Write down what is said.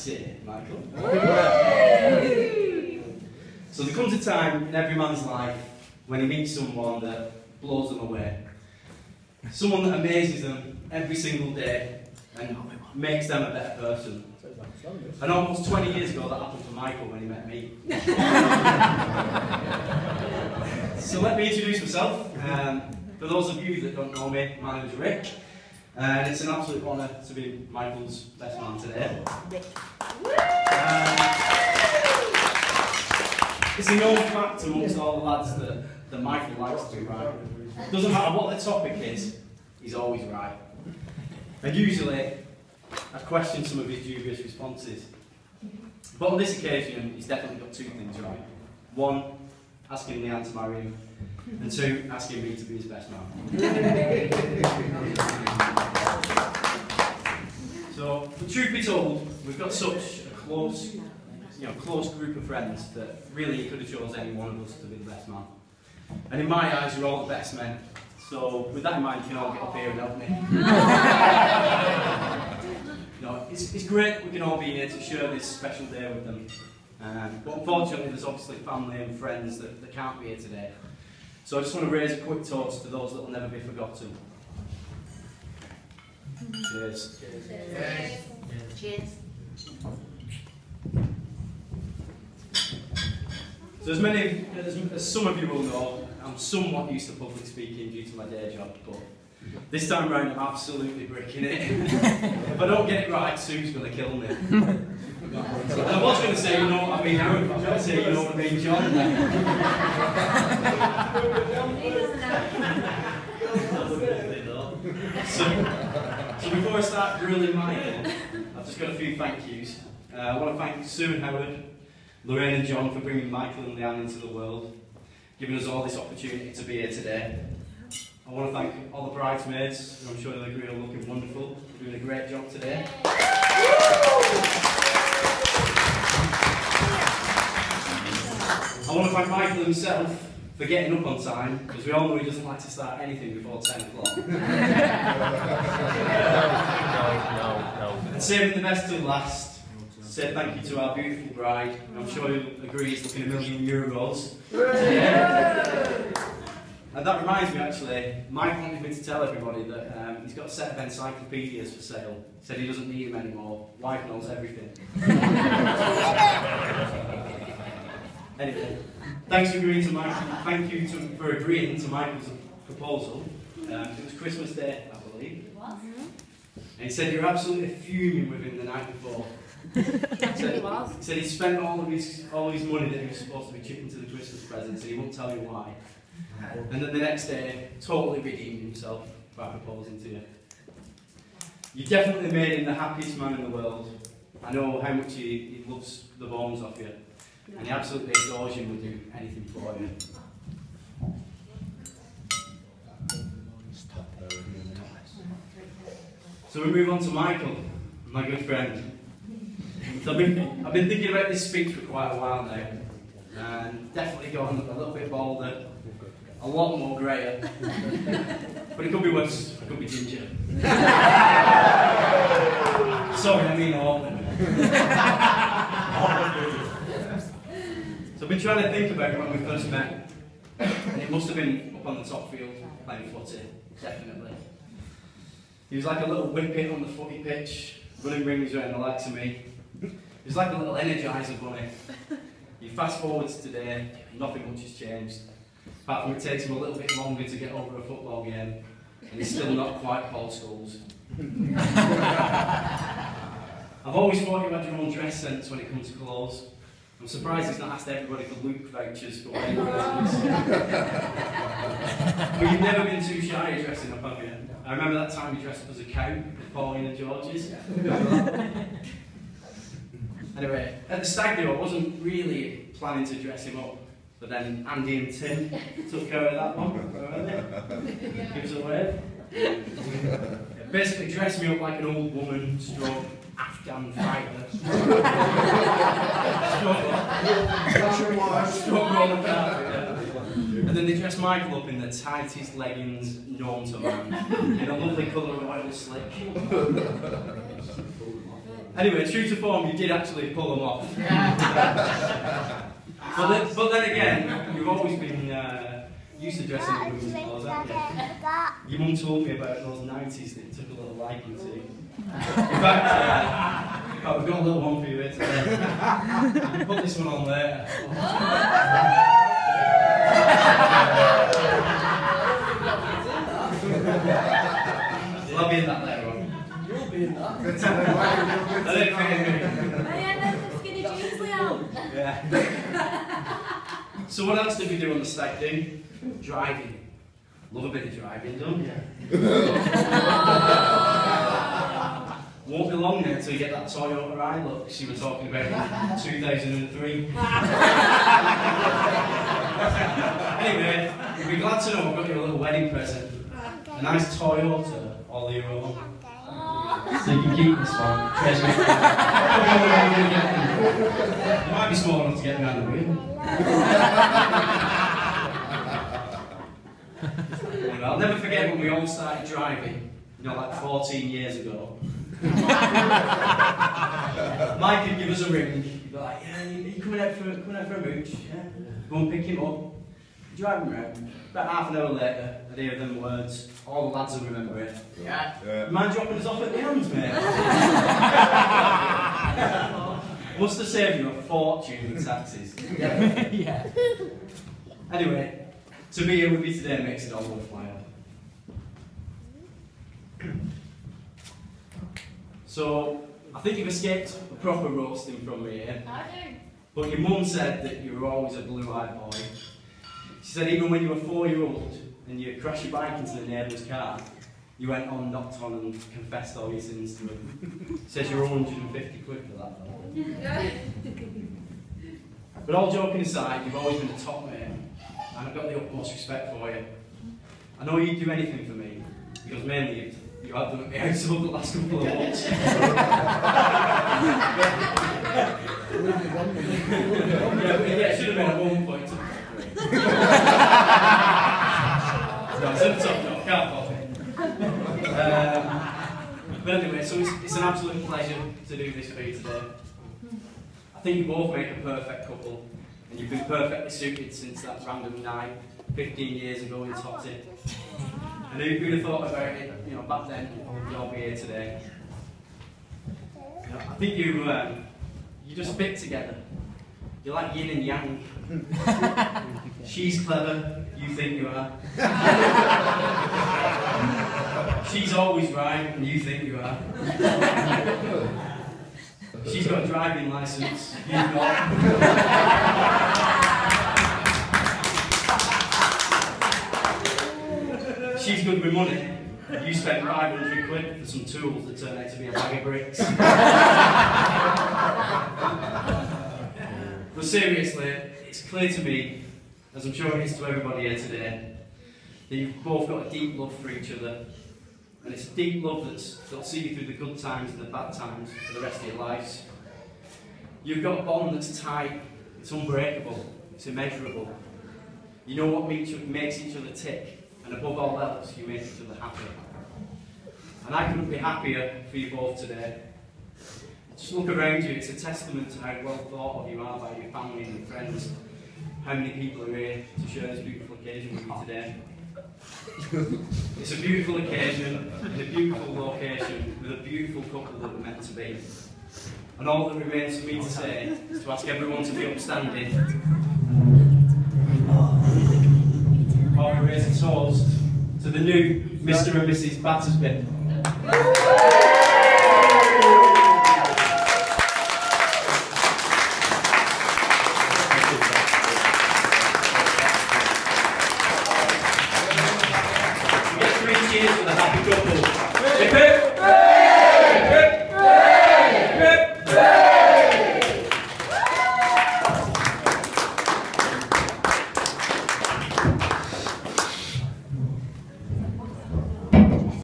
Sit, Michael. So there comes a time in every man's life when he meets someone that blows them away. Someone that amazes them every single day and makes them a better person. And almost 20 years ago that happened for Michael when he met me. So let me introduce myself. For those of you that don't know me, my name is Rick. And it's an absolute honour to be Michael's best man today. It's a known fact amongst all the lads that Michael likes to be right. Doesn't matter what the topic is, he's always right. And usually, I question some of his dubious responses. But on this occasion, he's definitely got two things right. One, asking Leanne to marry him. And two, asking me to be his best man. So, the truth be told, we've got such a close group of friends that really he could have chosen any one of us to be the best man. And in my eyes, you're all the best men. So, with that in mind, you can all get up here and help me. No, it's great we can all be here to share this special day with them. But unfortunately, there's obviously family and friends that can't be here today. So I just want to raise a quick toast to those that will never be forgotten. Cheers. Cheers. Cheers. Cheers. So as some of you will know, I'm somewhat used to public speaking due to my day job, but this time round I'm absolutely bricking it. If I don't get it right, Sue's going to kill me. And I was going to say, you know what I mean, Aaron, but I was going to say, you know what I mean, John. So before I start grilling Michael, I've just got a few thank yous. I want to thank Sue and Howard, Lorraine and John for bringing Michael and Leanne into the world, giving us all this opportunity to be here today. I want to thank all the bridesmaids, who I'm sure they'll agree are looking wonderful, for doing a great job today. I want to thank Michael himself for getting up on time, because we all know he doesn't like to start anything before 10 o'clock. No. And saving the best till last, say thank you to our beautiful bride. I'm sure you'll agree he's looking €1,000,000 today. And that reminds me actually, Mike wanted me to tell everybody that he's got a set of encyclopedias for sale. He said he doesn't need them anymore. Wife knows everything. Anyway, thanks for agreeing to thank you for agreeing to Michael's proposal. It was Christmas Day, I believe. It was. And he said you're absolutely fuming with him the night before. He said he spent all his money that he was supposed to be chipping to the Christmas presents, and he won't tell you why. And then the next day, totally redeemed himself by proposing to you. You definitely made him the happiest man in the world. I know how much he loves the bones off you. And he absolutely adores you and will do anything for you. So we move on to Michael, my good friend. So I've been thinking about this speech for quite a while now. And definitely gone a little bit bolder, a lot more greyer. But it could be worse, it could be ginger. Sorry, I mean all. So I've been trying to think about when we first met, and it must have been up on the top field, playing footy, definitely. He was like a little whippet on the footy pitch, running rings around the likes of me. He was like a little energiser bunny. You fast forward to today, nothing much has changed, apart from it takes him a little bit longer to get over a football game, and he's still not quite Paul Scholes. I've always thought you had your own dress sense when it comes to clothes. I'm surprised he's not asked everybody for Luke vouchers for wedding presents. But you've never been too shy of dressing up, have you? I remember that time you dressed up as a cow with Pauline and George's. Anyway, at the stag do I wasn't really planning to dress him up, but then Andy and Tim took care of that one. Give us a wave. Basically dressed me up like an old woman, stroke Afghan fighter. And then they dressed Michael up in the tightest leggings known to man, in a lovely colour of oil slick. Anyway, true to form, you did actually pull them off. but then again, you've always been used to dressing in women's clothes, haven't you? Your mum told me about those 90s that you took a little liking to. In fact, we've got a little one for you here today. You can put this one on later. I'll be in that later on. You'll be in that. I didn't fit in me. I end up with skinny jeans, Leon. Yeah. So what else did we do on the stag do? Driving. Love a bit of driving, don't you? Won't be long now until you get that Toyota Hilux you were talking about in 2003. Anyway, you'll be glad to know I've got you a little wedding present. A nice Toyota, all your own. So you can keep this one. Treasure it. You might be small enough to get behind the wheel. Anyway, I'll never forget when we all started driving, you know, like 14 years ago. Mike would give us a ring. He'd be like, yeah, are you coming out for a mooch? Yeah. Go and pick him up. Drive him around. About half an hour later, I'd hear them words. All the lads will remember it. Yeah. Mind dropping us off at the ends, mate? Must have saved you a fortune in taxis. Yeah. Anyway, to be here with you today makes it all worthwhile. So, I think you've escaped a proper roasting from me here. I do. But your mum said that you were always a blue-eyed boy. She said even when you were 4-year-old and you crashed your bike into the neighbour's car, you went on, knocked on and confessed all your sins to him. Says you were 150 quid for that, though. But all joking aside, you've always been a top mate, and I've got the utmost respect for you. I know you'd do anything for me, because mainly you have done at my house over the last couple of months. Yeah, it should have been at 1 point. No, it's in the top job, can't fault it. But anyway, so it's an absolute pleasure to do this for you today. I think you both make a perfect couple, and you've been perfectly suited since that random night 15 years ago in Totty. And who'd have thought about it, you know, back then, you'd all be here today. You know, I think you just fit together. You're like yin and yang. She's clever, you think you are. She's always right, and you think you are. She's got a driving licence, you've not. She's good with money. You spent 500 quid for some tools that turned out to be a bag of bricks. But seriously, it's clear to me, as I'm sure it is to everybody here today, that you've both got a deep love for each other. And it's a deep love that'll see you through the good times and the bad times for the rest of your lives. You've got a bond that's tight, it's unbreakable, it's immeasurable. You know what makes each other tick, and above all else, you make each other happy. And I couldn't be happier for you both today. Just look around you, it's a testament to how well thought of you are by your family and your friends. How many people are here to share this beautiful occasion with you today. It's a beautiful occasion, in a beautiful location, with a beautiful couple that we're meant to be. And all that remains for me to say is to ask everyone to be upstanding. Or raise a toast to the new Mr. and Mrs. Battersby.